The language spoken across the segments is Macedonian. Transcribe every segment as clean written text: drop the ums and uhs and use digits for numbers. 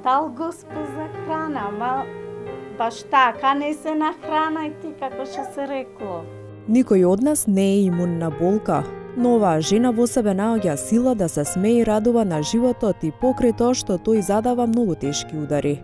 дал Господ за храна, ама баш така не се нахранајте, како што се рекло. Никој од нас не е имун на болка, но оваа жена во себе наоѓа сила да се смее и радува на животот и покрај тоа што тој задава многу тешки удари.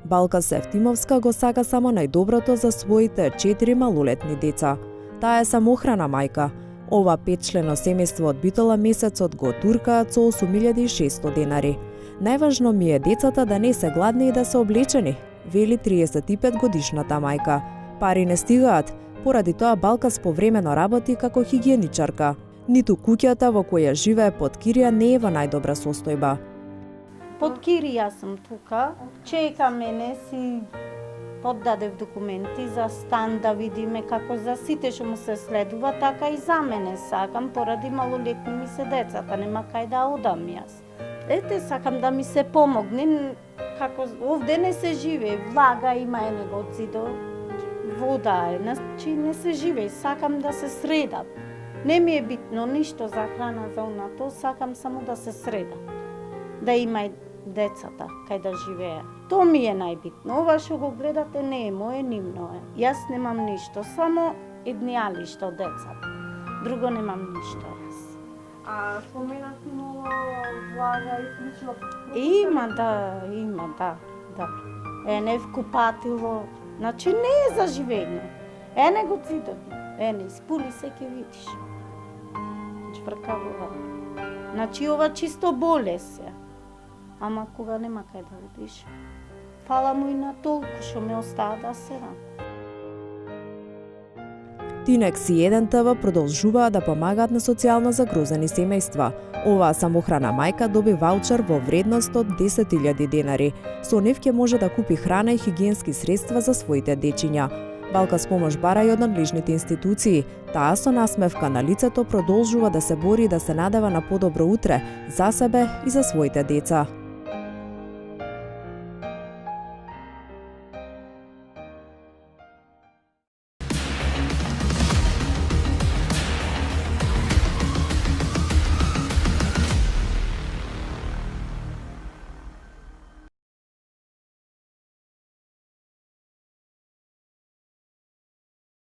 Балка Севтимовска го сака само најдоброто за своите 4 малолетни деца. Таа е самохрана мајка. Ова 5-члено семејство од Битола месецот го туркаат со 8600 денари. Најважно ми е децата да не се гладни и да се облечени, вели 35 годишната мајка. Пари не стигаат, поради тоа Балкас повремено работи како хигиеничарка. Ниту куќата во која живее под кирија не е во најдобра состојба. Под кирија сум тука, чека мене, си поддадев документи за стан да видиме како за сите што му се следува, така и за мене сакам, поради малолетни ми се децата, нема кај да одам јас. Ете, сакам да ми се помогне, како овде не се живее, влага има енегоцидо, вода е, значи не се живее, сакам да се средат. Не ми е битно ништо за храна за унато, сакам само да се средат. Да има и децата кај да живеат. Тоа ми е најбитно. Ова што го гледате не е мое, нивно е. Јас немам ништо, само еднијалишто од децата. Друго немам ништо јас. А споменатно влага и слично? Има, да. Енев купатило, значи не е за живење. Ене го цидот, ене, спули се ке видиш. Чвркавува. Значи ова чисто болест е. Ама кога нема кај да одиш. Фала му и на толку што ме остава да седам. Тинекс и 1ТВ продолжуваат да помагаат на социјално загрозени семејства. Оваа самохрана мајка доби ваучер во вредност од 10.000 денари. Со нив ќе може да купи храна и хигиенски средства за своите дечиња. Балкас помош бара и од надлежните институции. Таа со насмевка на лицето продолжува да се бори и да се надева на подобро утре за себе и за своите деца.